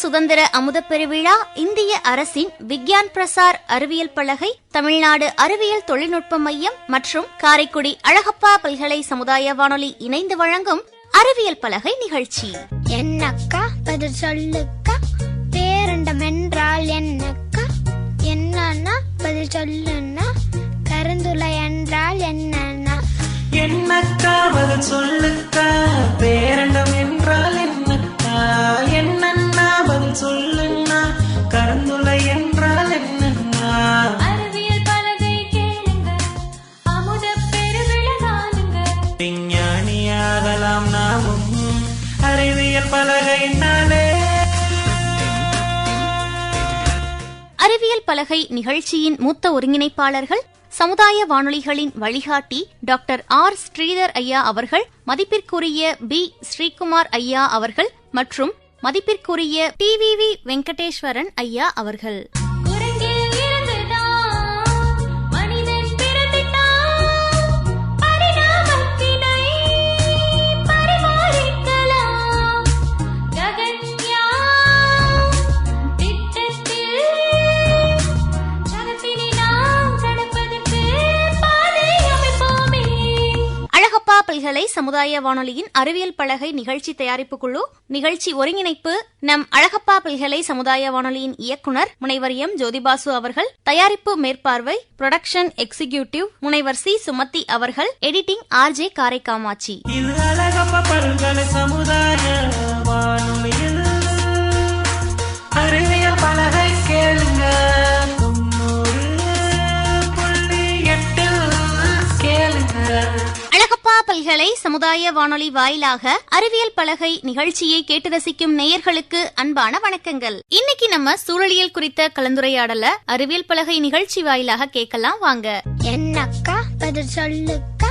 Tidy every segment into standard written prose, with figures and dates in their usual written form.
சுதந்திர அமுத பெருவிழா, இந்திய அரசின் விக்யான் பிரசார் அறிவியல் பலகை, தமிழ்நாடு அறிவியல் தொழில்நுட்ப மையம் மற்றும் காரைக்குடி அழகப்பா பல்கலை சமுதாய வானொலி இணைந்து வழங்கும் அறிவியல் பலகை நிகழ்ச்சி. என்னக்கா பதில் சொல்லுக்கா, பேரண்டம் என்றால் என்னக்கா, என்னன்னா பதில் சொல்லுன்னா, கருந்துளை என்றால் என்னன்னா, என்னக்கா பதில் சொல்லுக்கா, பேரண்டம் என்றால் என்னக்கா, என்னன்னா பதில் சொல்லுன்னா, கருந்துளை என்றால் என்னன்னா. அறிவியல் பலகை கேளுங்க, அமுத பெருவிழா காணுங்க. விஞ்ஞானியாகலாம் நாமும் அறிவியல் பலகையினாலே. அறிவியல் பலகை நிகழ்ச்சியின் மூத்த ஒருங்கிணைப்பாளர்கள், சமுதாய வானொலிகளின் வழிகாட்டி டாக்டர் ஆர். ஸ்ரீதர் ஐயா அவர்கள், மதிப்பிற்குரிய பி. ஸ்ரீகுமார் ஐயா அவர்கள் மற்றும் மதிப்பிற்குரிய டிவிவி வெங்கடேஸ்வரன் ஐயா அவர்கள். குரங்கில் இருந்துதான் மனிதன் பிறந்துட்டான், பரிணாமத்தினை பரிமாறிக்கலாம். ககன்யான் திட்டத்தில் ஜகத்தினை நாம் தடுப்பதற்கு பாதை அமைப்போமே. அழகப்பா பல்கலை சமுதாய வானொலியின் அறிவியல் பலகை நிகழ்ச்சி தயாரிப்பு குழு, நிகழ்ச்சி ஒருங்கிணைப்பு நம் அழகப்பா பல்கலை சமுதாய வானொலியின் இயக்குனர் முனைவர் எம். ஜோதிபாசு அவர்கள், தயாரிப்பு மேற்பார்வை புரொடக்ஷன் எக்ஸிகியூட்டிவ் முனைவர் சி. சுமதி அவர்கள், எடிட்டிங் ஆர். ஜே. காரைக்காமாட்சி. இது அழகப்பா பல்கலை சமுதாய வானொலியில் அறிவியல் பலகை கேளுங்க. 90.8 கேளுங்க. அழகப்பா பல்கலை சமுதாய வானொலி வாயிலாக அறிவியல் பலகை நிகழ்ச்சியை கேட்டு ரசிக்கும் நேயர்களுக்கு அன்பான வணக்கங்கள். இன்னைக்கு நம்ம சூழலியல் குறித்த கலந்துரையாடல அறிவியல் பலகை நிகழ்ச்சி வாயிலாக கேட்கலாம் வாங்க. என்னக்கா பதில் சொல்லுக்கா.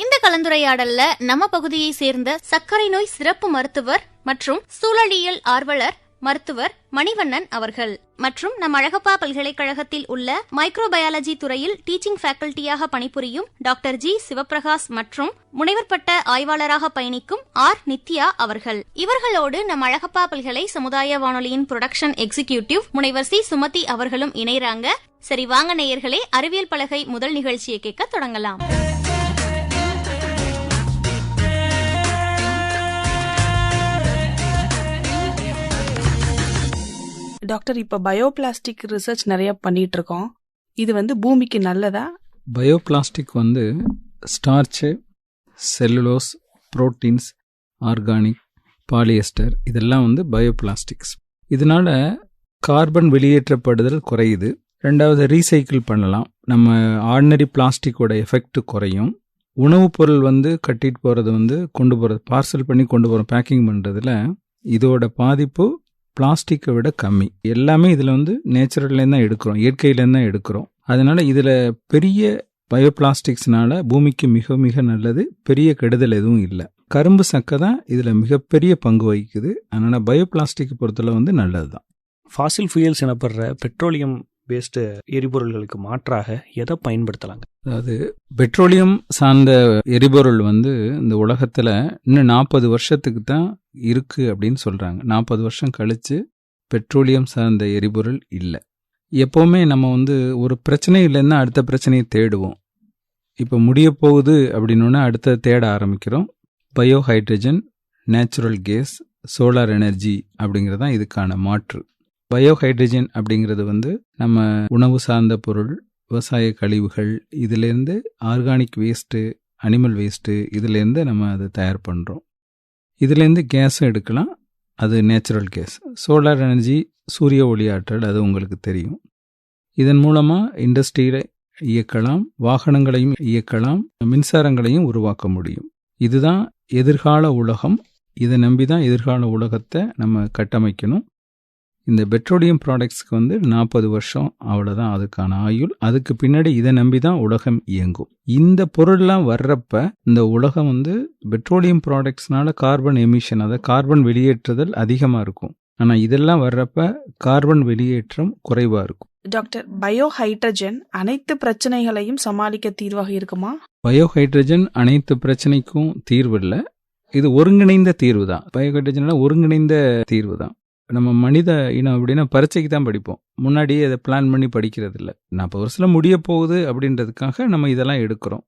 இந்த கலந்துரையாடல்ல நம்ம பகுதியை சேர்ந்த சர்க்கரை நோய் சிறப்பு மருத்துவர் மற்றும் சூழலியல் ஆர்வலர் மருத்துவர் மணிவண்ணன் அவர்கள் மற்றும் நம் அழகப்பா பல்கலைக்கழகத்தில் உள்ள மைக்ரோபயாலஜி துறையில் டீச்சிங் ஃபேக்கல்டியாக பணிபுரியும் டாக்டர் ஜி. சிவபிரகாஷ் மற்றும் முனைவர் பட்ட ஆய்வாளராக பயணிக்கும் ஆர். நித்யா அவர்கள். இவர்களோடு நம் அழகப்பா பல்கலை சமுதாய வானொலியின் புரொடக்ஷன் எக்ஸிகியூட்டிவ் முனைவர் சி. சுமதி அவர்களும் இணைறாங்க. சரி வாங்க நேயர்களே, அறிவியல் பலகை முதல் நிகழ்ச்சியை கேட்க தொடங்கலாம். டாக்டர், இப்போ பயோபிளாஸ்டிக் ரிசர்ச் நிறைய பண்ணிட்டு இருக்கோம். இது பூமிக்கு நல்லதா? Bioplastic starch, cellulose, proteins, organic, polyester இதெல்லாம் பயோபிளாஸ்டிக்ஸ். இதனால கார்பன் வெளியேற்றப்படுதல் குறையுது. ரெண்டாவது, ரீசைக்கிள் பண்ணலாம். நம்ம ஆர்டினரி பிளாஸ்டிக்கோட எஃபெக்ட் குறையும். உணவுப் பொருள் கட்டிட்டு போகிறது கொண்டு போகிறது, பார்சல் பண்ணி கொண்டு போகிறோம், பேக்கிங் பண்ணுறதுல இதோட பாதிப்பு பிளாஸ்டிக்கை விட கம்மி. எல்லாமே இதில் நேச்சுரல்லேருந்து தான் எடுக்கிறோம், இயற்கையிலேருந்து தான் எடுக்கிறோம். அதனால இதில் பெரிய பயோபிளாஸ்டிக்ஸ்னால பூமிக்கு மிக மிக நல்லது, பெரிய கெடுதல் எதுவும் இல்லை. கரும்பு சக்கை தான் இதில் மிகப்பெரிய பங்கு வகிக்குது. அதனால பயோபிளாஸ்டிக் பொறுத்தல நல்லது தான். ஃபாசில் ஃபியூயல்ஸ் எனப்படுற பெட்ரோலியம் பேஸ்டு எரிபொருள்களுக்கு மாற்றாக எதை பயன்படுத்தலாங்க? அதாவது பெட்ரோலியம் சார்ந்த எரிபொருள் இந்த உலகத்தில் இன்னும் 40 வருஷத்துக்கு தான் இருக்கு அப்படின்னு சொல்றாங்க. 40 வருஷம் கழிச்சு பெட்ரோலியம் சார்ந்த எரிபொருள் இல்லை. எப்போவுமே நம்ம ஒரு பிரச்சனை இல்லைன்னா அடுத்த பிரச்சனையை தேடுவோம். இப்போ முடிய போகுது அப்படின்னா அடுத்த தேட ஆரம்பிக்கிறோம். Bio hydrogen, natural gas, solar energy அப்படிங்கிறது தான் இதுக்கான மாற்று. பயோ ஹைட்ரஜன் அப்படிங்கிறது நம்ம உணவு சார்ந்த பொருள், விவசாய கழிவுகள், இதிலேருந்து ஆர்கானிக் வேஸ்ட்டு, அனிமல் வேஸ்ட்டு, இதிலேருந்து நம்ம அதை தயார் பண்ணுறோம். இதுலேருந்து கேஸும் எடுக்கலாம், அது நேச்சுரல் கேஸ். சோலார் எனர்ஜி, சூரிய ஒளி ஆற்றல், அது உங்களுக்கு தெரியும். இதன் மூலமாக இண்டஸ்ட்ரியில் இயக்கலாம், வாகனங்களையும் இயக்கலாம், மின்சாரங்களையும் உருவாக்க முடியும். இதுதான் எதிர்கால உலகம். இதை நம்பி தான் எதிர்கால உலகத்தை நம்ம கட்டமைக்கணும். இந்த பெட்ரோலியம் ப்ராடக்ட்ஸ்க்கு 40 வருஷம் அவ்வளோதான் அதுக்கான ஆயுள். அதுக்கு பின்னாடி இதை நம்பி தான் உலகம் இயங்கும். இந்த பொருள்லாம் வர்றப்ப இந்த உலகம் பெட்ரோலியம் ப்ராடக்ட்ஸ்னால கார்பன் எமிஷன், அதாவது கார்பன் வெளியேற்றுதல் அதிகமாக இருக்கும். ஆனால் இதெல்லாம் வர்றப்ப கார்பன் வெளியேற்றம் குறைவாக இருக்கும். டாக்டர், பயோ ஹைட்ரஜன் அனைத்து பிரச்சனைகளையும் சமாளிக்க தீர்வாக இருக்குமா? பயோ ஹைட்ரஜன் அனைத்து பிரச்சனைக்கும் தீர்வு இல்லை, இது ஒருங்கிணைந்த தீர்வு தான். பயோ ஹைட்ரஜன் ஒருங்கிணைந்த தீர்வு தான். நம்ம மனித இனம் அப்படின்னா பரீட்சைக்கு தான் படிப்போம். முன்னாடியே அதை பிளான் பண்ணி படிக்கிறது இல்லை. 40 வருஷத்துல முடிய போகுது அப்படின்றதுக்காக நம்ம இதெல்லாம் எடுக்கிறோம்.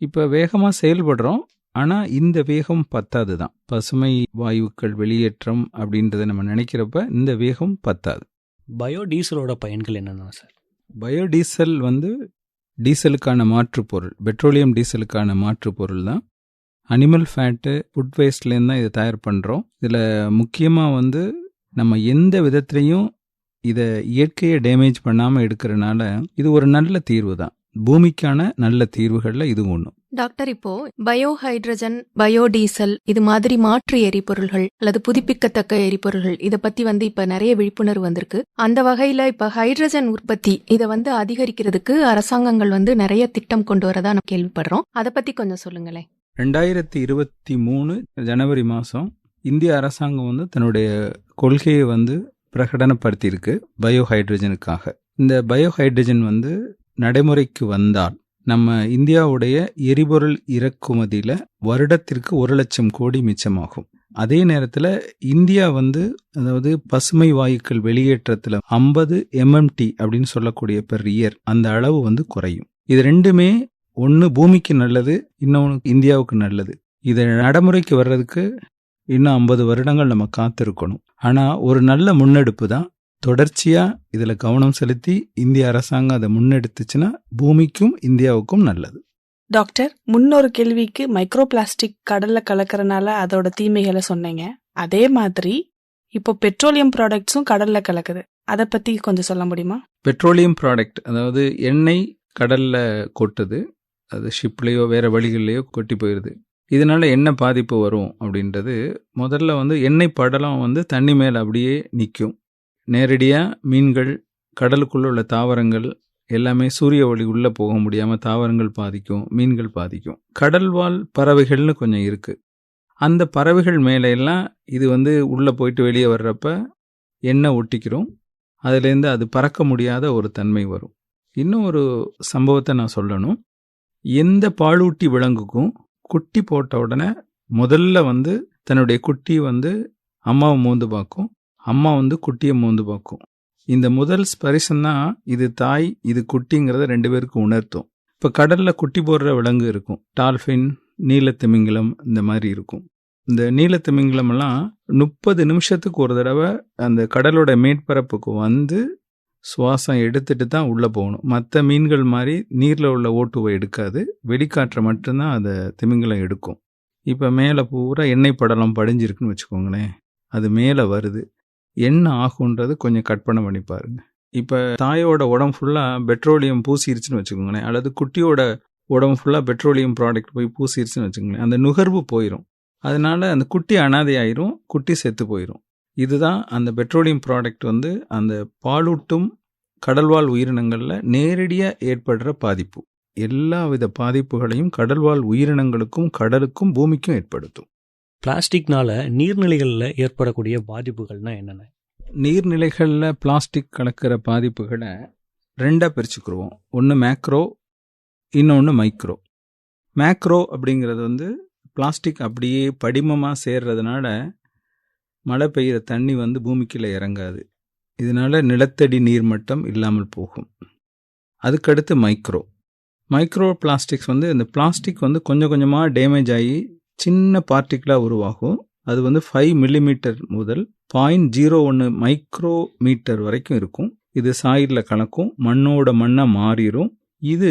இப்போ வேகமாக செயல்படுறோம். ஆனால் இந்த வேகம் பத்தாது தான். பசுமை வாயுக்கள் வெளியேற்றம் அப்படின்றத நம்ம நினைக்கிறப்ப இந்த வேகம் பத்தாது. பயோடீசலோட பயன்கள் என்னென்ன சார்? பயோடீசல் வந்து டீசலுக்கான மாற்று பொருள், பெட்ரோலியம் டீசலுக்கான மாற்று பொருள் தான். அனிமல் ஃபேட்டு, ஃபுட் வேஸ்ட்லேருந்து தான் இதை தயார் பண்ணுறோம். இதில் முக்கியமாக வந்து நம்ம எந்த விதத்துலையும் இதை இயற்கையை டேமேஜ் பண்ணாமல் எடுக்கிறனால இது ஒரு நல்ல தீர்வு தான். பூமிக்கான நல்ல தீர்வுகளில் இது ஒன்று. டாக்டர், இப்போ பயோ ஹைட்ரஜன், பயோடீசல் இது மாதிரி மாற்று எரிபொருள்கள் அல்லது புதுப்பிக்கத்தக்க எரிபொருள்கள் இதை பத்தி இப்ப நிறைய விழிப்புணர்வு வந்திருக்கு. அந்த வகையில இப்ப ஹைட்ரஜன் உற்பத்தி இதை அதிகரிக்கிறதுக்கு அரசாங்கங்கள் நிறைய திட்டம் கொண்டு வரதா நம்ம கேள்விப்படுறோம். அதை பத்தி கொஞ்சம் சொல்லுங்களேன். 2023 ஜனவரி மாதம் இந்திய அரசாங்கம் தன்னுடைய கொள்கையை பிரகடனப்படுத்தியிருக்கு பயோ ஹைட்ரஜனுக்காக. இந்த பயோ ஹைட்ரஜன் நடைமுறைக்கு வந்தால் நம்ம இந்தியாவுடைய எரிபொருள் இறக்குமதியில் வருடத்திற்கு 1 லட்சம் கோடி மிச்சமாகும். அதே நேரத்தில் இந்தியா அதாவது பசுமை வாயுக்கள் வெளியேற்றத்தில் 50 MMT அப்படின்னு சொல்லக்கூடிய பெர் இயர் அந்த அளவு குறையும். இது ரெண்டுமே ஒன்று பூமிக்கு நல்லது, இன்னொன்று இந்தியாவுக்கு நல்லது. இதை நடைமுறைக்கு வர்றதுக்கு இன்னும் 50 வருடங்கள் நம்ம காத்திருக்கணும். ஆனால் ஒரு நல்ல முன்னெடுப்பு தான். தொடர்ச்சியாக இதில் கவனம் செலுத்தி இந்திய அரசாங்கம் அதை முன்னெடுத்துச்சுன்னா பூமிக்கும் இந்தியாவுக்கும் நல்லது. டாக்டர், முன்னொரு கேள்விக்கு மைக்ரோ பிளாஸ்டிக் கடல்ல கலக்கறனால அதோட தீமைகளை சொன்னீங்க. அதே மாதிரி இப்போ பெட்ரோலியம் ப்ராடக்ட்ஸும் கடல்ல கலக்குது. அதை பத்தி கொஞ்சம் சொல்ல முடியுமா? பெட்ரோலியம் ப்ராடக்ட் அதாவது எண்ணெய் கடல்ல கொட்டுது. அது ஷிப்லேயோ வேற வழிகள்லையோ கொட்டி போயிடுது. இதனால என்ன பாதிப்பு வரும் அப்படின்றது, முதல்ல எண்ணெய் படலம் தண்ணி மேலே அப்படியே நிற்கும். நேரடியாக மீன்கள், கடலுக்குள்ள உள்ள தாவரங்கள் எல்லாமே சூரிய ஒளி உள்ளே போக முடியாமல் தாவரங்கள் பாதிக்கும், மீன்கள் பாதிக்கும். கடல்வாழ் பறவைகள்னு கொஞ்சம் இருக்குது. அந்த பறவைகள் மேலே எல்லாம் இது உள்ளே போயிட்டு வெளியே வர்றப்ப எண்ணெய் ஒட்டிக்கிறோம். அதுலேருந்து அது பறக்க முடியாத ஒரு தன்மை வரும். இன்னும் ஒரு சம்பவத்தை நான் சொல்லணும். எந்த பாலூட்டி விலங்குக்கும் குட்டி போட்ட உடனே முதல்ல தன்னுடைய குட்டி அம்மாவை மோந்து பார்க்கும், அம்மா குட்டியை மோந்து பார்க்கும். இந்த முதல் ஸ்பரிசம்தான் இது தாய் இது குட்டிங்கிறத 2 பேருக்கு உணர்த்தும். இப்போ கடலில் குட்டி போடுற விலங்கு இருக்கும், டால்ஃபின், நீலத்திமிங்கலம் இந்த மாதிரி இருக்கும். இந்த நீலத்திமிங்கலமெல்லாம் 30 நிமிஷத்துக்கு ஒரு தடவை அந்த கடலோட மேற்பரப்புக்கு சுவாசம் எடுத்துட்டு தான் உள்ளே போகணும். மற்ற மீன்கள் மாதிரி நீரில் உள்ள ஓட்டுவை எடுக்காது, வெளிக்காற்றை மட்டும்தான் அதை திமிங்கலம் எடுக்கும். இப்போ மேலே பூரா எண்ணெய் படலம் படிஞ்சிருக்குன்னு வச்சுக்கோங்களேன், அது மேலே வருது. என்ன ஆகுன்றது கொஞ்சம் கற்பனை பண்ணி பாருங்க. இப்போ தாயோட உடம்பு ஃபுல்லாக பெட்ரோலியம் பூசிருச்சுன்னு வச்சுக்கோங்களேன், அல்லது குட்டியோட உடம்பு ஃபுல்லாக பெட்ரோலியம் ப்ராடக்ட் போய் பூசிருச்சுன்னு வச்சுக்கோங்களேன், அந்த நுகர்வு போயிடும். அதனால அந்த குட்டி அனாதையாயிரும், குட்டி செத்து போயிடும். இதுதான் அந்த பெட்ரோலியம் ப்ராடக்ட் அந்த பாலூட்டும் கடல்வாழ் உயிரினங்களில் நேரடியாக ஏற்படுற பாதிப்பு. எல்லா வித பாதிப்புகளையும் கடல்வாழ் உயிரினங்களுக்கும் கடலுக்கும் பூமிக்கும் ஏற்படுத்தும். பிளாஸ்டிக்னால நீர்நிலைகளில் ஏற்படக்கூடிய பாதிப்புகள்னா என்னென்ன? நீர்நிலைகளில் பிளாஸ்டிக் கலக்கிற பாதிப்புகளை 2ஆக பிரிச்சுக்கிடுவோம். ஒன்று மேக்ரோ, இன்னொன்று மைக்ரோ. மேக்ரோ அப்படிங்கிறது பிளாஸ்டிக் அப்படியே படிமமாக சேர்றதுனால மழை பெய்கிற தண்ணி பூமிக்குள்ளே இறங்காது. இதனால நிலத்தடி நீர்மட்டம் இல்லாமல் போகும். அதுக்கடுத்து மைக்ரோ பிளாஸ்டிக்ஸ் இந்த பிளாஸ்டிக் கொஞ்சம் கொஞ்சமாக டேமேஜ் ஆகி சின்ன பார்ட்டிக்கிளாக உருவாகும். அது 5 மில்லிமீட்டர் முதல் 0.01 மைக்ரோமீட்டர் வரைக்கும் இருக்கும். இது சாயிலில் கலக்கும், மண்ணோட மண்ணாக மாறிடும். இது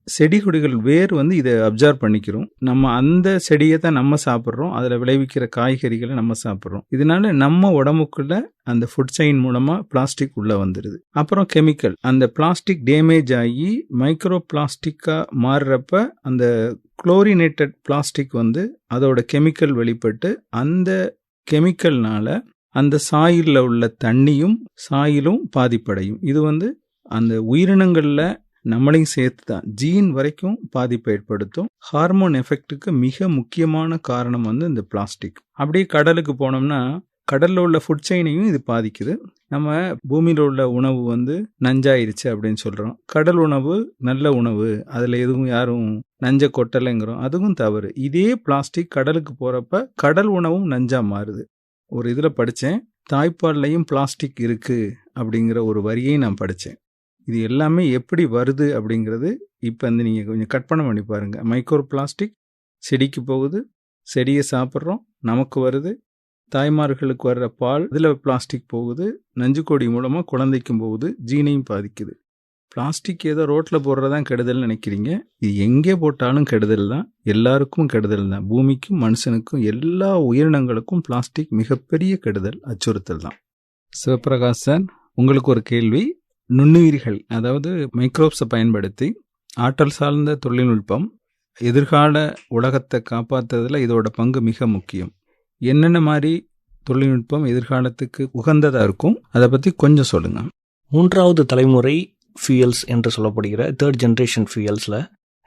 செடி கொடிகள் வேர் இதை அப்சர்வ் பண்ணிக்கிறோம். நம்ம அந்த செடியை தான் நம்ம சாப்பிட்றோம், அதில் விளைவிக்கிற காய்கறிகளை நம்ம சாப்பிட்றோம். இதனால நம்ம உடம்புக்குள்ள அந்த ஃபுட் செயின் மூலமாக பிளாஸ்டிக் உள்ளே வந்துடுது. அப்புறம் கெமிக்கல், அந்த பிளாஸ்டிக் டேமேஜ் ஆகி மைக்ரோ பிளாஸ்டிக்காக மாறுறப்ப அந்த குளோரினேட்டட் பிளாஸ்டிக் அதோட கெமிக்கல் வெளிப்பட்டு அந்த கெமிக்கல்னால அந்த சாயிலில் உள்ள தண்ணியும் சாயிலும் பாதிப்படையும். இது அந்த உயிரினங்களில் நம்மளையும் சேர்த்து தான் ஜீன் வரைக்கும் பாதிப்பை ஏற்படுத்தும். ஹார்மோன் எஃபெக்ட்டுக்கு மிக முக்கியமான காரணம் இந்த பிளாஸ்டிக். அப்படியே கடலுக்கு போனோம்னா கடலில் உள்ள ஃபுட் செயினையும் இது பாதிக்குது. நம்ம பூமியில் உள்ள உணவு நஞ்சாயிருச்சு அப்படின்னு சொல்கிறோம். கடல் உணவு நல்ல உணவு, அதில் எதுவும் யாரும் நஞ்சை கொட்டலைங்கிறோம், அதுவும் தவறு. இதே பிளாஸ்டிக் கடலுக்கு போகிறப்ப கடல் உணவும் நஞ்சா மாறுது. ஒரு இதில் படித்தேன், தாய்ப்பால்லையும் பிளாஸ்டிக் இருக்குது அப்படிங்கிற ஒரு வரியை நான் படித்தேன். இது எல்லாமே எப்படி வருது அப்படிங்கிறது இப்போ வந்து நீங்கள் கொஞ்சம் கற்பனை பண்ணி பாருங்கள். மைக்ரோ பிளாஸ்டிக் செடிக்கு போகுது, செடியை சாப்பிட்றோம், நமக்கு வருது, தாய்மார்களுக்கு வர்ற பால் இதில் பிளாஸ்டிக் போகுது, நஞ்சுக்கொடி மூலமாக குழந்தைக்கும் போகுது, ஜீனையும் பாதிக்குது. பிளாஸ்டிக் ஏதோ ரோட்டில் போடுறதான் கெடுதல்னு நினைக்கிறீங்க. இது எங்கே போட்டாலும் கெடுதல் தான், எல்லாருக்கும் கெடுதல் தான். பூமிக்கும் மனுஷனுக்கும் எல்லா உயிரினங்களுக்கும் பிளாஸ்டிக் மிகப்பெரிய கெடுதல், அச்சுறுத்தல் தான். சிவபிரகாஷ் சார், உங்களுக்கு ஒரு கேள்வி. நுண்ணுயிரிகள் அதாவது மைக்ரோப்ஸை பயன்படுத்தி ஆற்றல் சார்ந்த தொழில்நுட்பம் எதிர்கால உலகத்தை காப்பாற்றுறதுல இதோட பங்கு மிக முக்கியம். என்னென்ன மாதிரி தொழில்நுட்பம் எதிர்காலத்துக்கு உகந்ததாக இருக்கும், அதை பற்றி கொஞ்சம் சொல்லுங்கள். 3வது தலைமுறை ஃபியூயல்ஸ் என்று சொல்லப்படுகிற 3rd ஜென்ரேஷன் ஃபியூயல்ஸில்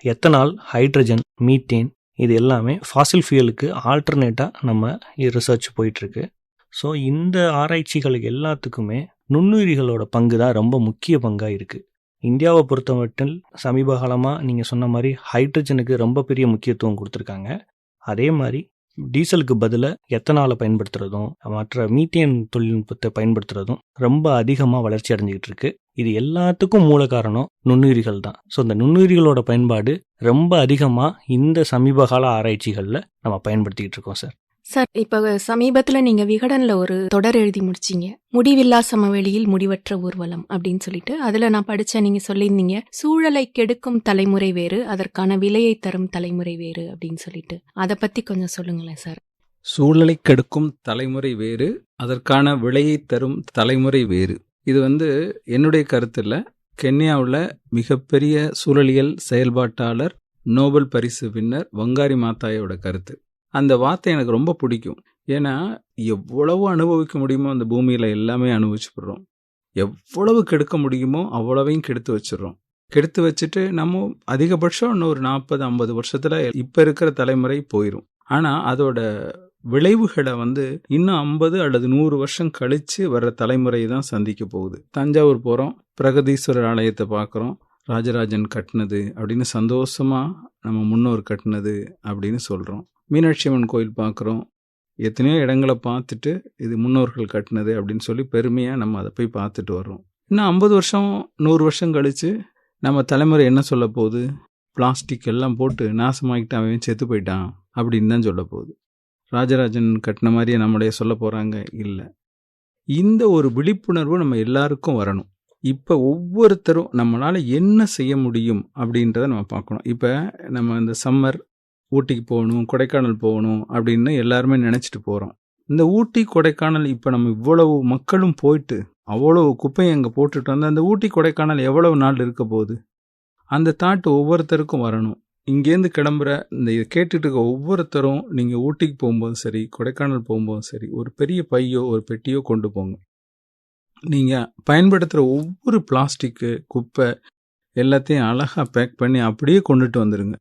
எத்தனால், ஹைட்ரஜன், மீத்தேன் இது எல்லாமே ஃபாசில் ஃபியூயலுக்கு ஆல்டர்னேட்டாக நம்ம ரிசர்ச் போயிட்டுருக்கு. ஸோ இந்த ஆராய்ச்சிகளுக்கு எல்லாத்துக்குமே நுண்ணுயிரிகளோட பங்கு தான் ரொம்ப முக்கிய பங்காக இருக்குது. இந்தியாவை பொறுத்தமட்டில் சமீப காலமாக நீங்கள் சொன்ன மாதிரி ஹைட்ரஜனுக்கு ரொம்ப பெரிய முக்கியத்துவம் கொடுத்துருக்காங்க. அதே மாதிரி டீசலுக்கு பதிலாக எத்தனாலை பயன்படுத்துறதும் மற்ற மீத்தேன் தொழில்நுட்பத்தை பயன்படுத்துறதும் ரொம்ப அதிகமாக வளர்ச்சி அடைஞ்சிக்கிட்டு இருக்கு. இது எல்லாத்துக்கும் மூல காரணம் நுண்ணுயிரிகள் தான். ஸோ இந்த நுண்ணுயிரிகளோட பயன்பாடு ரொம்ப அதிகமாக இந்த சமீப கால ஆராய்ச்சிகளில் நம்ம பயன்படுத்திக்கிட்டு இருக்கோம் சார். சார், இப்போ சமீபத்தில் நீங்கள் விகடனில் ஒரு தொடர் எழுதி முடிச்சிங்க, முடிவில்லா சமவெளியில் முடிவற்ற ஊர்வலம் அப்படின்னு சொல்லிட்டு. அதில் நான் படித்தேன், நீங்கள் சொல்லியிருந்தீங்க சூழலை கெடுக்கும் தலைமுறை வேறு, அதற்கான விலையை தரும் தலைமுறை வேறு அப்படின்னு சொல்லிட்டு. அதை பற்றி கொஞ்சம் சொல்லுங்களேன் சார். சூழலை கெடுக்கும் தலைமுறை வேறு, அதற்கான விலையை தரும் தலைமுறை வேறு. இது வந்து என்னுடைய கருத்தில் கென்யாவில் மிகப்பெரிய சூழலியல் செயல்பாட்டாளர், நோபல் பரிசு வின்னர் வங்காரி மாத்தாயோட கருத்து. அந்த வார்த்தை எனக்கு ரொம்ப பிடிக்கும். ஏன்னா எவ்வளவு அனுபவிக்க முடியுமோ அந்த பூமியில் எல்லாமே அனுபவிச்சுடுறோம். எவ்வளவு கெடுக்க முடியுமோ அவ்வளவையும் கெடுத்து வச்சிடறோம். கெடுத்து வச்சுட்டு நம்ம அதிகபட்சம் இன்னொரு 40-50 வருஷத்தில் இப்போ இருக்கிற தலைமுறை போயிடும். ஆனால் அதோட விளைவுகளை வந்து இன்னும் 50 அல்லது 100 வருஷம் கழித்து வர்ற தலைமுறை தான் சந்திக்க போகுது. தஞ்சாவூர் போகிறோம், பிரகதீஸ்வரர் ஆலயத்தை பார்க்குறோம், ராஜராஜன் கட்டினது அப்படின்னு சந்தோஷமாக நம்ம முன்னோர் கட்டினது அப்படின்னு சொல்கிறோம். மீனாட்சி அம்மன் கோயில் பார்க்குறோம், எத்தனையோ இடங்களை பார்த்துட்டு இது முன்னோர்கள் கட்டினது அப்படின்னு சொல்லி பெருமையாக நம்ம அதை போய் பார்த்துட்டு வர்றோம். இன்னும் 50 வருஷம் 100 வருஷம் கழித்து நம்ம தலைமுறை என்ன சொல்ல போகுது? பிளாஸ்டிக் எல்லாம் போட்டு நாசமாகிட்டு அவன் செத்து போயிட்டான் அப்படின்னு தான் சொல்ல போகுது. ராஜராஜன் கட்டின மாதிரியே நம்முடைய சொல்ல போகிறாங்க? இல்லை. இந்த ஒரு விழிப்புணர்வு நம்ம எல்லாருக்கும் வரணும். இப்போ ஒவ்வொருத்தரும் நம்மளால் என்ன செய்ய முடியும் அப்படின்றத நம்ம பார்க்கணும். இப்போ நம்ம இந்த சம்மர் ஊட்டிக்கு போகணும், கொடைக்கானல் போகணும் அப்படின்னு எல்லாருமே நினச்சிட்டு போகிறோம். இந்த ஊட்டி கொடைக்கானல் இப்போ நம்ம இவ்வளவு மக்களும் போயிட்டு அவ்வளவு குப்பையை அங்கே போட்டுட்டு வந்து அந்த ஊட்டி கொடைக்கானல் எவ்வளவு நாள் இருக்க போகுது? அந்த தாட்டு ஒவ்வொருத்தருக்கும் வரணும். இங்கேருந்து கிளம்புற இந்த இதை கேட்டுட்டு இருக்க ஒவ்வொருத்தரும் நீங்கள் ஊட்டிக்கு போகும்போதும் சரி, கொடைக்கானல் போகும்போதும் சரி, ஒரு பெரிய பையோ ஒரு பெட்டியோ கொண்டு போங்க. நீங்கள் பயன்படுத்துகிற ஒவ்வொரு பிளாஸ்டிக்கு, குப்பை எல்லாத்தையும் அழகாக பேக் பண்ணி அப்படியே கொண்டுட்டு வந்துடுங்க.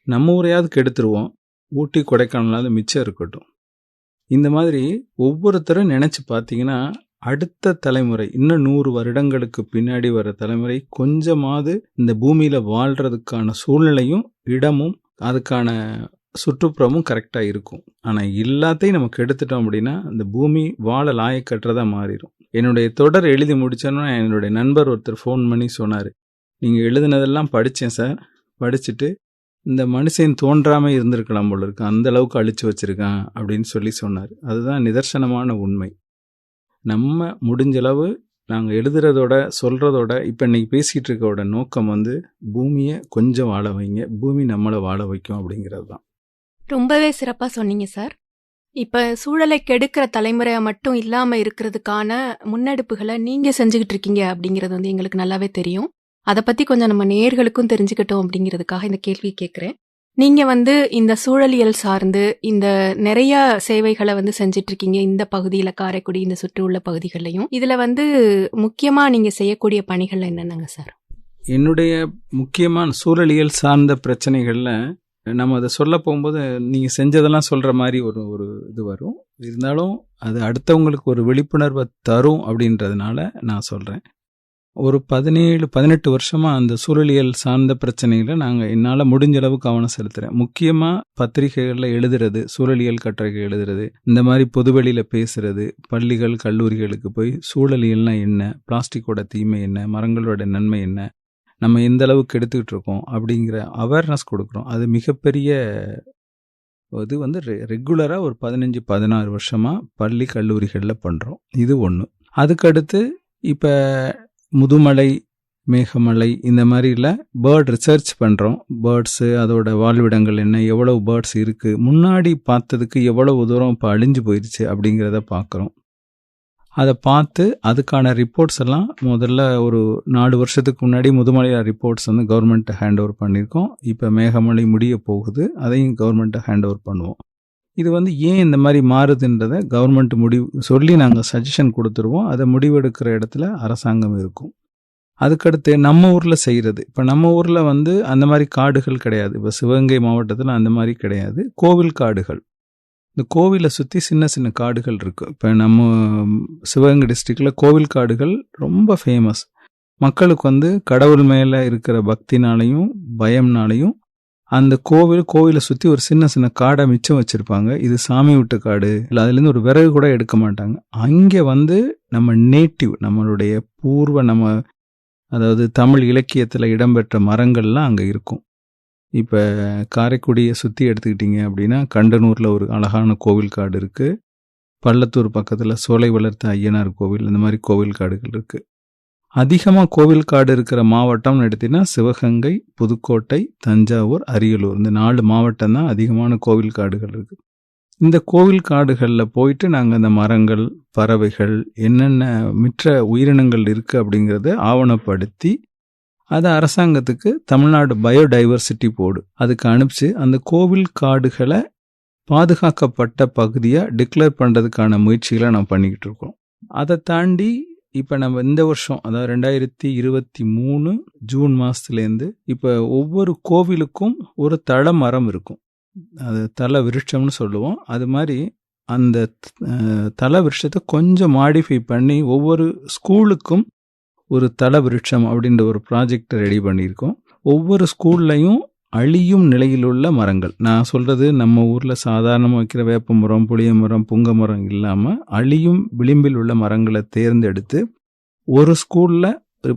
நம்ம ஊரையாவது கெடுத்துருவோம், ஊட்டி கொடைக்கானலாவது மிச்சம் இருக்கட்டும். இந்த மாதிரி ஒவ்வொருத்தரும் நினச்சி பார்த்தீங்கன்னா அடுத்த தலைமுறை, இன்னும் 100 வருடங்களுக்கு பின்னாடி வர தலைமுறை கொஞ்சமாவது இந்த பூமியில் வாழ்கிறதுக்கான சூழ்நிலையும் இடமும் அதுக்கான சுற்றுப்புறமும் கரெக்டாக இருக்கும். ஆனால் எல்லாத்தையும் நம்ம கெடுத்துட்டோம் அப்படின்னா அந்த பூமி வாழ லாயக்கற்றதாக மாறிடும். என்னுடைய தொடர் எழுதி முடித்தோன்னா என்னுடைய நண்பர் ஒருத்தர் ஃபோன் பண்ணி சொன்னார், நீங்கள் எழுதுனதெல்லாம் படித்தேன் சார், படிச்சுட்டு இந்த மனுஷன் தோன்றாமல் இருந்திருக்கலாம் போல இருக்கு, அந்த அளவுக்கு அழிச்சு வச்சிருக்கான் அப்படின்னு சொல்லி சொன்னார். அதுதான் நிதர்சனமான உண்மை. நம்ம முடிஞ்சளவு நாங்கள் எழுதுறதோட சொல்கிறதோட இப்போ இன்னைக்கு பேசிகிட்டு இருக்கோட நோக்கம் வந்து பூமியை கொஞ்சம் வாழ வைங்க, பூமி நம்மளை வாழ வைக்கும் அப்படிங்கிறது தான். ரொம்பவே சிறப்பாக சொன்னீங்க சார். இப்போ சூழலை கெடுக்கிற தலைமுறையாக மட்டும் இல்லாமல் இருக்கிறதுக்கான முன்னெடுப்புகளை நீங்கள் செஞ்சுக்கிட்டு இருக்கீங்க அப்படிங்கிறது வந்து எங்களுக்கு நல்லாவே தெரியும். அதை பற்றி கொஞ்சம் நம்ம நேயர்களுக்கும் தெரிஞ்சுக்கிட்டோம் அப்படிங்கிறதுக்காக இந்த கேள்வி கேட்குறேன். நீங்கள் வந்து இந்த சூழலியல் சார்ந்து இந்த நிறைய சேவைகளை வந்து செஞ்சுட்டு இருக்கீங்க இந்த பகுதியில், காரைக்குடி இந்த சுற்றி உள்ள பகுதிகளையும். இதில் வந்து முக்கியமாக நீங்கள் செய்யக்கூடிய பணிகள் என்னென்னங்க சார்? என்னுடைய முக்கியமான சூழலியல் சார்ந்த பிரச்சனைகளில் நம்ம அதை சொல்ல போகும்போது நீங்கள் செஞ்சதெல்லாம் சொல்கிற மாதிரி ஒரு இது வரும். இருந்தாலும் அது அடுத்தவங்களுக்கு ஒரு விழிப்புணர்வை தரும் அப்படின்றதுனால நான் சொல்கிறேன். ஒரு 17-18 வருஷமா அந்த சூழலியல் சார்ந்த பிரச்சனைகளை என்னால் முடிஞ்ச அளவு கவனம் செலுத்துறேன். முக்கியமா பத்திரிகைகள்ல எழுதுறது, சூழலியல் கட்டுரைகள் எழுதுறது, இந்த மாதிரி பொதுவெளியில பேசுறது, பள்ளிகள் கல்லூரிகளுக்கு போய் சூழலியல்னா என்ன, பிளாஸ்டிக்கோட தீமை என்ன, மரங்களோட நன்மை என்ன, நம்ம எந்த அளவுக்கு எடுத்துக்கிட்டு இருக்கோம் அப்படிங்கிற அவேர்னஸ் கொடுக்குறோம். அது மிகப்பெரிய இது வந்து ரெகுலராக ஒரு 15-16 வருஷமா பள்ளி கல்லூரிகளில் பண்ணுறோம். இது ஒன்று. அதுக்கடுத்து இப்போ முதுமலை, மேகமலை இந்த மாதிரில பேர்ட் ரிசர்ச் பண்ணுறோம். பேர்ட்ஸு, அதோட வாழ்விடங்கள் என்ன, எவ்வளவு பேர்ட்ஸ் இருக்குது, முன்னாடி பார்த்ததுக்கு எவ்வளவு தூரம் இப்போ அழிஞ்சு போயிடுச்சு அப்படிங்கிறத பார்க்குறோம். அதை பார்த்து அதுக்கான ரிப்போர்ட்ஸ் எல்லாம் முதல்ல ஒரு 4 வருஷத்துக்கு முன்னாடி முதுமலையார் ரிப்போர்ட்ஸ் வந்து கவர்மெண்ட்டை ஹேண்ட் ஓவர் பண்ணியிருக்கோம். இப்போ மேகமலை முடிய போகுது, அதையும் கவர்மெண்ட்டை ஹேண்ட் ஓவர் பண்ணுவோம். இது வந்து ஏன் இந்த மாதிரி மாறுதுன்றதை கவர்மெண்ட் முடிவு சொல்லி நாங்கள் சஜஷன் கொடுத்துருவோம். அதை முடிவெடுக்கிற இடத்துல அரசாங்கம் இருக்கும். அதுக்கடுத்து நம்ம ஊரில் செய்கிறது, இப்போ நம்ம ஊரில் வந்து அந்த மாதிரி காடுகள் கிடையாது. இப்போ சிவகங்கை மாவட்டத்தில் அந்த மாதிரி கிடையாது. கோவில் காடுகள், இந்த கோவிலை சுற்றி சின்ன சின்ன காடுகள் இருக்குது. இப்போ நம்ம சிவகங்கை டிஸ்ட்ரிக்டில் கோவில் காடுகள் ரொம்ப ஃபேமஸ். மக்களுக்கு வந்து கடவுள் மேலே இருக்கிற பக்தினாலையும் பயம்னாலையும் அந்த கோவிலை சுற்றி ஒரு சின்ன சின்ன காடை மிச்சம் வச்சுருப்பாங்க. இது சாமி விட்டு காடு, இல்லை அதுலேருந்து ஒரு விறகு கூட எடுக்க மாட்டாங்க. அங்கே வந்து நம்ம நேட்டிவ், நம்மளுடைய பூர்வ அதாவது தமிழ் இலக்கியத்தில் இடம்பெற்ற மரங்கள்லாம் அங்கே இருக்கும். இப்போ காரைக்குடியை சுற்றி எடுத்துக்கிட்டிங்க அப்படின்னா கண்டனூரில் ஒரு அழகான கோவில் காடு இருக்குது. பள்ளத்தூர் பக்கத்தில் சோலை வளர்த்த ஐயனார் கோவில், இந்த மாதிரி கோவில் காடுகள் இருக்குது. அதிகமாக கோவில் காடு இருக்கிற மாவட்டம்னு எடுத்திங்கன்னா சிவகங்கை, புதுக்கோட்டை, தஞ்சாவூர், அரியலூர், இந்த 4 மாவட்டம் தான் அதிகமான கோவில் காடுகள் இருக்குது. இந்த கோவில் காடுகளில் போயிட்டு நாங்கள் இந்த மரங்கள், பறவைகள், என்னென்ன மிற்ற உயிரினங்கள் இருக்குது அப்படிங்கிறத ஆவணப்படுத்தி அதை அரசாங்கத்துக்கு தமிழ்நாடு பயோடைவர்சிட்டி போர்டு அதுக்கு அனுப்பிச்சு அந்த கோவில் காடுகளை பாதுகாக்கப்பட்ட பகுதியாக டிக்ளேர் பண்ணுறதுக்கான முயற்சிகளை நம்ம பண்ணிக்கிட்டு இருக்கோம். அதை தாண்டி இப்போ நம்ம இந்த வருஷம், அதாவது 2023 ஜூன் மாதத்துலேருந்து இப்போ ஒவ்வொரு கோவிலுக்கும் ஒரு தல மரம் இருக்கும். அது தல விருட்சம்னு சொல்லுவோம். அது மாதிரி அந்த தல விருட்சத்தை கொஞ்சம் மாடிஃபை பண்ணி ஒவ்வொரு ஸ்கூலுக்கும் ஒரு தல விருட்சம் அப்படின்ற ஒரு ப்ராஜெக்டை ரெடி பண்ணியிருக்கோம். ஒவ்வொரு ஸ்கூல்லையும் அழியும் நிலையில் உள்ள மரங்கள், நான் சொல்கிறது நம்ம ஊரில் சாதாரணமாக வைக்கிற வேப்ப மரம், புளிய மரம், புங்க மரம் இல்லாமல் அழியும் விளிம்பில் உள்ள மரங்களை தேர்ந்தெடுத்து ஒரு ஸ்கூலில்,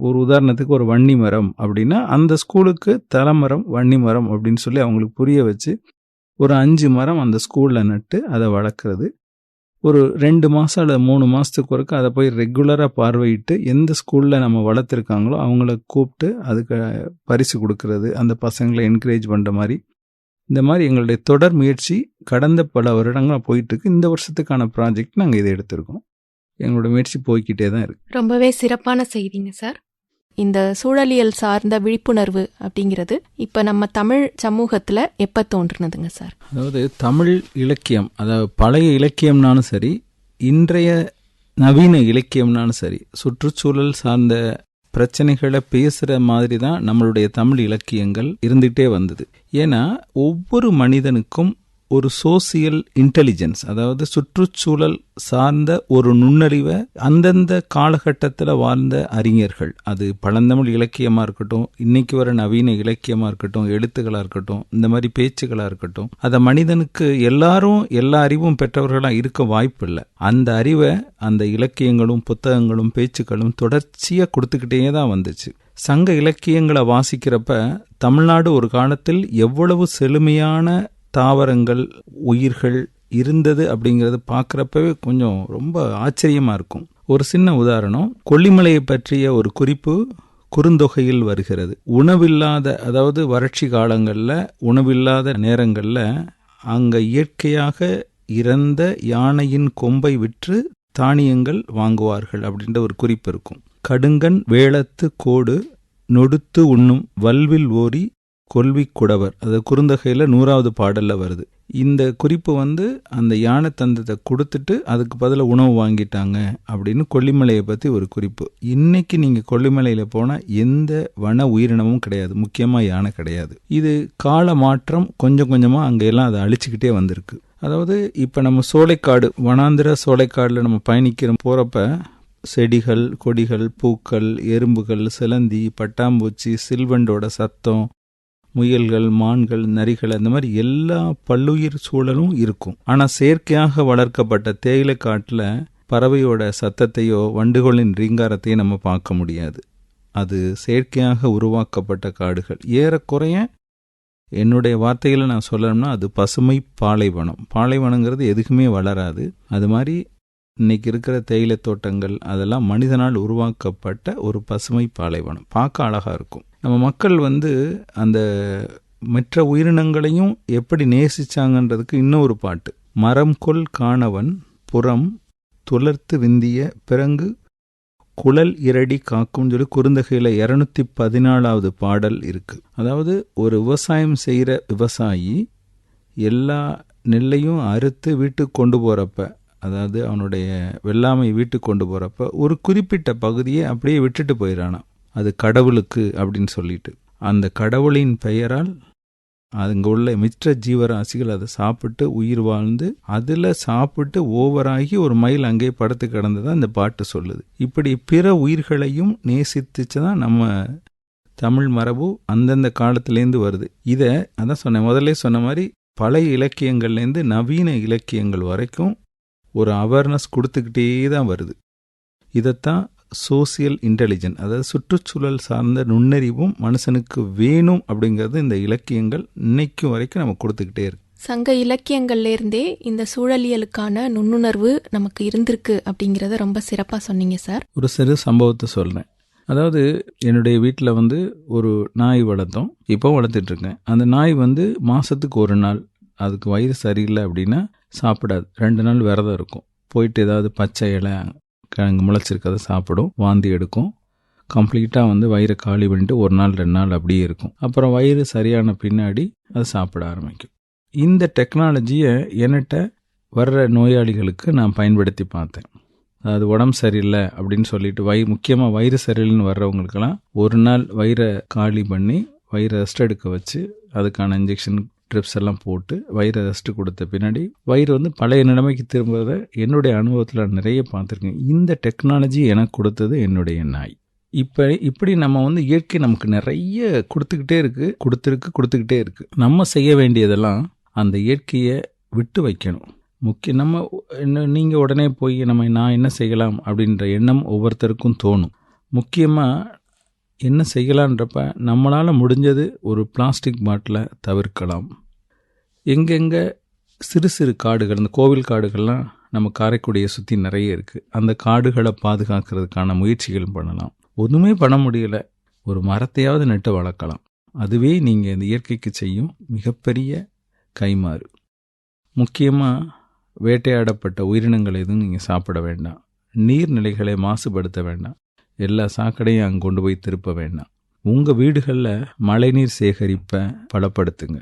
ஒரு உதாரணத்துக்கு ஒரு வன்னி மரம் அப்படின்னா அந்த ஸ்கூலுக்கு தலைமரம் வன்னி மரம் அப்படின்னு சொல்லி அவங்களுக்கு புரிய வச்சு ஒரு 5 மரம் அந்த ஸ்கூலில் நட்டு அதை வளர்க்குறது. ஒரு 2 மாதம் அல்லது 3 மாதத்துக்கு ஒருக்க அதை போய் ரெகுலராக பார்வையிட்டு எந்த ஸ்கூலில் நம்ம வளர்த்துருக்காங்களோ அவங்கள கூப்பிட்டு அதுக்கு பரிசு கொடுக்கறது, அந்த பசங்களை என்கரேஜ் பண்ணுற மாதிரி, இந்த மாதிரி எங்களுடைய தொடர் முயற்சி கடந்த பல வருடங்களாக போயிட்டுருக்கு. இந்த வருஷத்துக்கான ப்ராஜெக்ட் நாங்கள் இதை எடுத்திருக்கோம். எங்களோட முயற்சி போய்கிட்டே தான் இருக்கு. ரொம்பவே சிறப்பான செய்திங்க சார். இந்த சூழலியல் சார்ந்த விழிப்புணர்வு அப்படிங்கிறது இப்போ நம்ம தமிழ் சமூகத்தில் எப்போ தோன்றுனதுங்க சார்? அதாவது தமிழ் இலக்கியம், அதாவது பழைய இலக்கியம்னாலும் சரி, இன்றைய நவீன இலக்கியம்னாலும் சரி, சுற்றுச்சூழல் சார்ந்த பிரச்சனைகளை பேசுகிற மாதிரி தான் நம்மளுடைய தமிழ் இலக்கியங்கள் இருந்துகிட்டே வந்தது. ஏன்னா ஒவ்வொரு மனிதனுக்கும் ஒரு சோசியல் இன்டெலிஜென்ஸ், அதாவது சுற்றுச்சூழல் சார்ந்த ஒரு நுண்ணறிவை அந்தந்த காலகட்டத்தில் வாழ்ந்த அறிஞர்கள், அது பழந்தமிழ் இலக்கியமாக இருக்கட்டும், இன்னைக்கு வர நவீன இலக்கியமாக இருக்கட்டும், எழுத்துக்களாக இருக்கட்டும், இந்த மாதிரி பேச்சுக்களாக இருக்கட்டும், அதை மனிதனுக்கு எல்லாரும் எல்லா அறிவும் பெற்றவர்களாக இருக்க வாய்ப்பு இல்லை. அந்த அறிவை அந்த இலக்கியங்களும் புத்தகங்களும் பேச்சுக்களும் தொடர்ச்சியாக கொடுத்துக்கிட்டே தான் வந்துச்சு. சங்க இலக்கியங்களை வாசிக்கிறப்ப தமிழ்நாடு ஒரு காலத்தில் எவ்வளவு செழுமையான தாவரங்கள், உயிர்கள் இருந்தது அப்படிங்கிறது பார்க்குறப்பவே கொஞ்சம் ரொம்ப ஆச்சரியமாக இருக்கும். ஒரு சின்ன உதாரணம், கொல்லிமலையை பற்றிய ஒரு குறிப்பு குறுந்தொகையில் வருகிறது. உணவில்லாத, அதாவது வறட்சி காலங்களில் உணவில்லாத நேரங்களில் அங்கே இயற்கையாக இறந்த யானையின் கொம்பை விற்று தானியங்கள் வாங்குவார்கள் அப்படின்ற ஒரு குறிப்பு இருக்கும். கடுங்கன் வேளத்து கோடு நொடுத்து உண்ணும் வல்வில் ஓரி கொல்வி குடவர், அது குறுந்தொகையில் 100வது பாடலில் வருது. இந்த குறிப்பு வந்து அந்த யானை தந்தத்தை கொடுத்துட்டு அதுக்கு பதிலாக உணவு வாங்கிட்டாங்க அப்படின்னு கொல்லிமலையை பற்றி ஒரு குறிப்பு. இன்னைக்கு நீங்கள் கொல்லிமலையில் போனால் எந்த வன உயிரினமும் கிடையாது, முக்கியமாக யானை கிடையாது. இது கால மாற்றம், கொஞ்சம் கொஞ்சமாக அங்கெல்லாம் அதை அழிச்சுக்கிட்டே வந்திருக்கு. அதாவது இப்போ நம்ம சோலைக்காடு, வனாந்திர சோலைக்காடில் நம்ம பயணிக்கிற போகிறப்ப செடிகள், கொடிகள், பூக்கள், எறும்புகள், சிலந்தி, பட்டாம்பூச்சி, சில்வண்டோட சத்தம், முயல்கள், மான்கள், நரிகள், அந்த மாதிரி எல்லா பல்லுயிர் சூழலும் இருக்கும். ஆனால் செயற்கையாக வளர்க்கப்பட்ட தேயிலை காட்டில் பறவையோட சத்தத்தையோ வண்டுகளின் ரீங்காரத்தையோ நம்ம பார்க்க முடியாது. அது செயற்கையாக உருவாக்கப்பட்ட காடுகள். ஏறக்குறைய என்னுடைய வார்த்தைகளை நான் சொல்லணும்னா அது பசுமை பாலைவனம். பாலைவனங்கிறது எதுக்குமே வளராது. அது மாதிரி இன்னைக்கு இருக்கிற தேயிலை தோட்டங்கள் அதெல்லாம் மனிதனால் உருவாக்கப்பட்ட ஒரு பசுமை பாலைவனம். பார்க்க அழகாக இருக்கும். நம்ம மக்கள் அந்த மற்ற உயிரினங்களையும் எப்படி நேசிச்சாங்கன்றதுக்கு இன்னொரு பாட்டு. மரம் கொல் காணவன் புறம் துளர்த்து விந்திய பிறங்கு குழல் இரடி காக்கும் சொல்லி குறுந்தொகையில் 214வது பாடல் இருக்கு. அதாவது ஒரு விவசாயம் செய்கிற விவசாயி எல்லா நெல்லையும் அறுத்து வீட்டுக்கு கொண்டு போகிறப்ப, அதாவது அவனுடைய வெள்ளாமை வீட்டுக்கு கொண்டு போகிறப்ப ஒரு குறிப்பிட்ட பகுதியை அப்படியே விட்டுட்டு போயிடறானா. அது கடவுளுக்கு அப்படின்னு சொல்லிட்டு, அந்த கடவுளின் பெயரால் அங்கே உள்ள மிச்ச ஜீவராசிகள் அதை சாப்பிட்டு உயிர் வாழ்ந்து அதில் சாப்பிட்டு ஓவராகி ஒரு மைல் அங்கே படுத்து கிடந்ததான் இந்த பாட்டு சொல்லுது. இப்படி பிற உயிர்களையும் நேசித்துச்சு தான் நம்ம தமிழ் மரபு அந்தந்த காலத்திலேருந்து வருது. இதை அதான் சொன்னேன், முதல்ல சொன்ன மாதிரி பழைய இலக்கியங்கள்லேருந்து நவீன இலக்கியங்கள் வரைக்கும் ஒரு அவேர்னஸ் கொடுத்துக்கிட்டே தான் வருது. இதைத்தான் சோசியல் இன்டெலிஜென்ஸ், அதாவது சுற்றுச்சூழல் சார்ந்த நுண்ணறிவும் மனுஷனுக்கு வேணும் அப்படிங்கிறது இந்த இலக்கியங்கள் இன்னைக்கும் வரைக்கும் நம்ம கொடுத்துக்கிட்டே இருக்கு. சங்க இலக்கியங்கள்லேருந்தே இந்த சூழலியலுக்கான நுண்ணுணர்வு நமக்கு இருந்திருக்கு அப்படிங்கிறத ரொம்ப சிறப்பாக சொன்னீங்க சார். ஒரு சிறு சம்பவத்தை சொல்கிறேன். அதாவது என்னுடைய வீட்டில் ஒரு நாய் வளர்த்தோம், இப்போ வளர்த்துட்டு இருக்கேன். அந்த நாய் மாதத்துக்கு ஒரு நாள் அதுக்கு வயிறு சரியில்லை அப்படின்னா சாப்பிடாது. 2 நாள் விரதம் இருக்கும். போயிட்டு ஏதாவது பச்சை இலை கிழங்கு முளைச்சிருக்கதை சாப்பிடும், வாந்தி எடுக்கும், கம்ப்ளீட்டாக வயிறை காலி பண்ணிட்டு 1 நாள் 2 நாள் அப்படியே இருக்கும். அப்புறம் வயிறு சரியான பின்னாடி அது சாப்பிட ஆரம்பிக்கும். இந்த டெக்னாலஜியை என்கிட்ட வர்ற நோயாளிகளுக்கு நான் பயன்படுத்தி பார்த்தேன். அதாவது உடம்பு சரியில்லை அப்படின்னு சொல்லிட்டு முக்கியமாக வயிறு சரியில்லைன்னு வர்றவங்களுக்கெல்லாம் 1 நாள் வயிறை காலி பண்ணி வயிறை ரெஸ்ட் எடுக்க வச்சு அதுக்கான இன்ஜெக்ஷன் ட்ரிப்ஸ் எல்லாம் போட்டு வயிறு ரெஸ்ட் கொடுத்த பின்னாடி வயிறு பழைய நிலைமைக்கு திரும்புறதை என்னுடைய அனுபவத்தில் நிறைய பார்த்துருக்கேன். இந்த டெக்னாலஜி எனக்கு கொடுத்தது என்னுடைய நாய். இப்படி நம்ம இயற்கை நமக்கு நிறைய கொடுத்துக்கிட்டே கொடுத்துக்கிட்டே இருக்கு. நம்ம செய்ய வேண்டியதெல்லாம் அந்த இயற்கையை விட்டு வைக்கணும். நீங்கள் உடனே போய் நான் என்ன செய்யலாம் அப்படின்ற எண்ணம் ஒவ்வொருத்தருக்கும் தோணும். முக்கியமாக என்ன செய்யலான்றப்ப நம்மளால் முடிஞ்சது ஒரு பிளாஸ்டிக் பாட்டிலை தவிர்க்கலாம். எங்கெங்கே சிறு சிறு காடுகள், இந்த கோவில் காடுகள்லாம் நம்ம காரைக்குடியை சுற்றி நிறைய இருக்குது. அந்த காடுகளை பாதுகாக்கிறதுக்கான முயற்சிகள் பண்ணலாம். ஒன்றுமே பண்ண முடியலை, ஒரு மரத்தையாவது நட்டு வளர்க்கலாம். அதுவே நீங்கள் இந்த இயற்கைக்கு செய்யும் மிகப்பெரிய கைமாறு. முக்கியமாக வேட்டையாடப்பட்ட உயிரினங்கள் எதுவும் நீங்கள் சாப்பிட வேண்டாம். நீர்நிலைகளை மாசுபடுத்த வேண்டாம். எல்லா சாக்கடையும் அங்கே கொண்டு போய் திருப்ப வேண்டாம். உங்கள் வீடுகளில் மழைநீர் சேகரிப்பை பலப்படுத்துங்க.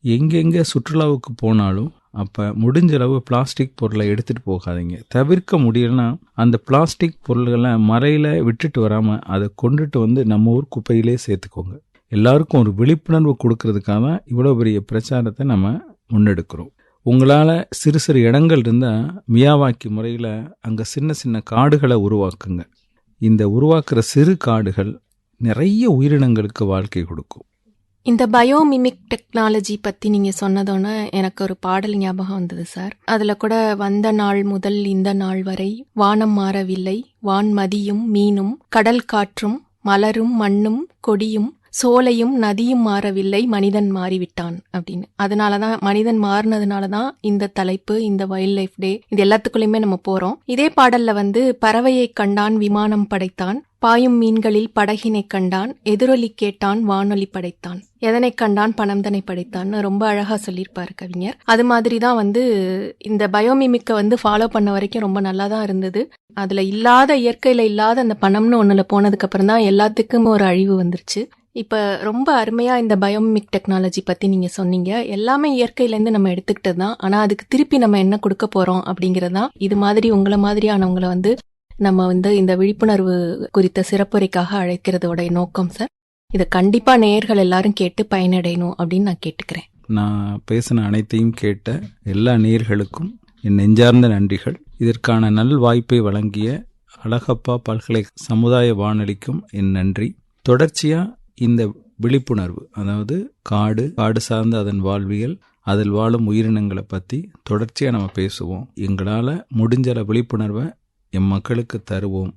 எங்கெங்கே சுற்றுலாவுக்கு போனாலும் அப்போ முடிஞ்ச அளவு பிளாஸ்டிக் பொருளை எடுத்துகிட்டு போகாதீங்க. தவிர்க்க முடியலன்னா அந்த பிளாஸ்டிக் பொருள்களை மறையில் விட்டுட்டு வராமல் அதை கொண்டுட்டு நம்ம ஊர் குப்பையிலே சேர்த்துக்கோங்க. எல்லாருக்கும் ஒரு விழிப்புணர்வு கொடுக்கறதுக்காக தான் இவ்வளோ பெரிய பிரச்சாரத்தை நம்ம முன்னெடுக்கிறோம். உங்களால் சிறு சிறு இடங்கள் இருந்தால் மியாவாக்கி முறையில் அங்கே சின்ன சின்ன காடுகளை உருவாக்குங்க. இந்த உருவாக்குற சிறு காடுகள் நிறைய உயிரினங்களுக்கு வாழ்க்கை கொடுக்கும். இந்த பயோமிமிக் டெக்னாலஜி பற்றி நீங்கள் சொன்னதோன்னே எனக்கு ஒரு பாடல் ஞாபகம் வந்தது சார். அதில் கூட வந்த நாள் முதல் இந்த நாள் வரை வானம் மாறவில்லை, வான்மதியும் மீனும் கடல் காற்றும் மலரும் மண்ணும் கொடியும் சோலையும் நதியும் மாறவில்லை, மனிதன் மாறிவிட்டான் அப்படின்னு. அதனாலதான் மனிதன் மாறினதுனாலதான் இந்த தலைப்பு, இந்த வைல்ட் லைஃப் டே, இது எல்லாத்துக்குள்ளயுமே நம்ம போறோம். இதே பாடல்ல பறவையை கண்டான் விமானம் படைத்தான், பாயும் மீன்களில் படகினை கண்டான், எதிரொலி கேட்டான் வானொலி படைத்தான், எதனை கண்டான் பணம்தனை படைத்தான்னு ரொம்ப அழகா சொல்லியிருப்பாரு கவிஞர். அது மாதிரிதான் இந்த பயோமிமிக்க ஃபாலோ பண்ண வரைக்கும் ரொம்ப நல்லா தான் இருந்தது. அதுல இல்லாத, இயற்கையில இல்லாத அந்த பணம்னு ஒண்ணுல போனதுக்கு அப்புறம் தான் எல்லாத்துக்கும் ஒரு அழிவு வந்துருச்சு. இப்ப ரொம்ப அருமையா இந்த பயோமிமிக் டெக்னாலஜி பத்தி நீங்க சொன்னீங்க. எல்லாமே இயற்கையிலேருந்து நம்ம எடுத்துக்கிட்டது தான். ஆனா அதுக்கு திருப்பி நம்ம என்ன கொடுக்க போறோம் அப்படிங்கறதுதான். இது மாதிரி உங்களை மாதிரியானவங்களை நம்ம இந்த விழிப்புணர்வு குறித்த சிறப்புரைக்காக அழைக்கிறதோட நோக்கம் சார். இதை கண்டிப்பா நேயர்கள் எல்லாரும் கேட்டு பயனடையணும் அப்படின்னு நான் கேட்டுக்கிறேன். நான் பேசின அனைத்தையும் கேட்ட எல்லா நேயர்களுக்கும் என் நெஞ்சார்ந்த நன்றிகள். இதற்கான நல் வாய்ப்பை வழங்கிய அழகப்பா பல்கலை சமுதாய வானொலிக்கும் என் நன்றி. தொடர்ச்சியா இந்த விழிப்புணர்வு, அதாவது காடு சார்ந்த அதன் வாழ்வியல், அதில் வாழும் உயிரினங்களை பற்றி தொடர்ச்சியாக நம்ம பேசுவோம். எங்களால் முடிஞ்ச விழிப்புணர்வை என் மக்களுக்கு தருவோம்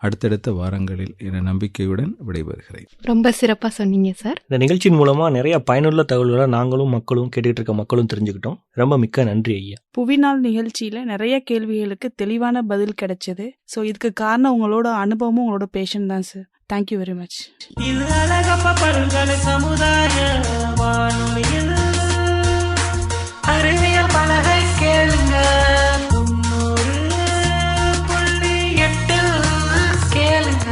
அடுத்தடுத்த வாரங்களில் என நம்பிக்கையுடன் விடைபெறுகிறேன். ரொம்ப சிறப்பா சொன்னீங்க சார். இந்த நிகழ்ச்சியின் மூலமா நிறைய பயனுள்ள தகவல்களை நாங்களும் மக்களும் கேட்டுட்டு இருக்க மக்களும் தெரிஞ்சுக்கிட்டோம். ரொம்ப மிக்க நன்றி ஐயா. புவிநாள் நிகழ்ச்சியில நிறைய கேள்விகளுக்கு தெளிவான பதில் கிடைச்சது. ஸோ இதுக்கு காரணம் உங்களோட அனுபவமும் உங்களோட பேஷன் தான் சார். Thank you very much. இது அழகப்பா பல்கலை சமுதாய வானொலியில் அறிவியல் பலகை கேளுங்க. 90.8 கேளுங்க.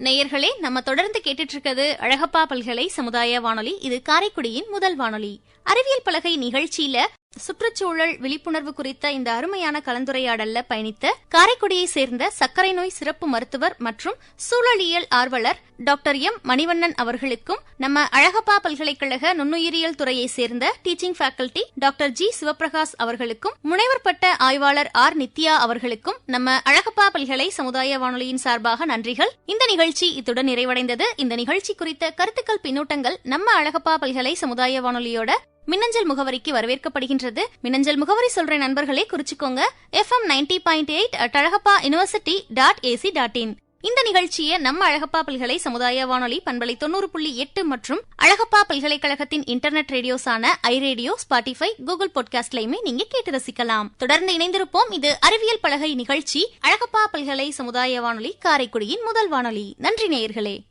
நேயர்களே, நம்ம தொடர்ந்து கேட்டுட்டு இருக்கிறது அழகப்பா பல்கலை சமுதாய வானொலி. இது காரைக்குடியின் முதல் வானொலி. அறிவியல் பலகை நிகழ்ச்சியில சுற்றுச்சூழல் விழிப்புணர்வு குறித்த இந்த அருமையான கலந்துரையாடல்ல பயணித்த காரைக்குடியை சேர்ந்த சர்க்கரை நோய் சிறப்பு மருத்துவர் மற்றும் சூழலியல் ஆர்வலர் டாக்டர் எம் மணிவண்ணன் அவர்களுக்கும், நம்ம அழகப்பா பல்கலைக்கழக நுண்ணுயிரியல் துறையை சேர்ந்த teaching faculty doctor G Sivaprakash அவர்களுக்கும், முனைவர் பட்ட ஆய்வாளர் ஆர் நித்யா அவர்களுக்கும் நம்ம அழகப்பா பல்கலை சமுதாய வானொலியின் சார்பாக நன்றிகள். இந்த நிகழ்ச்சி இத்துடன் நிறைவடைந்தது. இந்த நிகழ்ச்சி குறித்த கருத்துக்கள், பின்னூட்டங்கள் நம்ம அழகப்பா பல்கலை சமுதாய வானொலியோட மின்னஞ்சல் முகவரிக்கு வரவேற்கப்படுகின்றது. மின்னஞ்சல் முகவரி சொல்ற நண்பர்களே குறிச்சுக்கோங்க. FM 90.8@alappuniversity.ac.in. இந்த நிகழ்ச்சியை நம்ம அழகப்பா பல்கலை சமுதாய வானொலி பண்பலை 90.8 மற்றும் அழகப்பா பல்கலைக்கழகத்தின் இன்டர்நெட் ரேடியோஸான iRadio, Spotify, Google Podcastலயுமே நீங்க கேட்டு ரசிக்கலாம். தொடர்ந்து இணைந்திருப்போம். இது அறிவியல் பலகை நிகழ்ச்சி, அழகப்பா பல்கலை சமுதாய வானொலி, காரைக்குடியின் முதல் வானொலி. நன்றி நேயர்களே.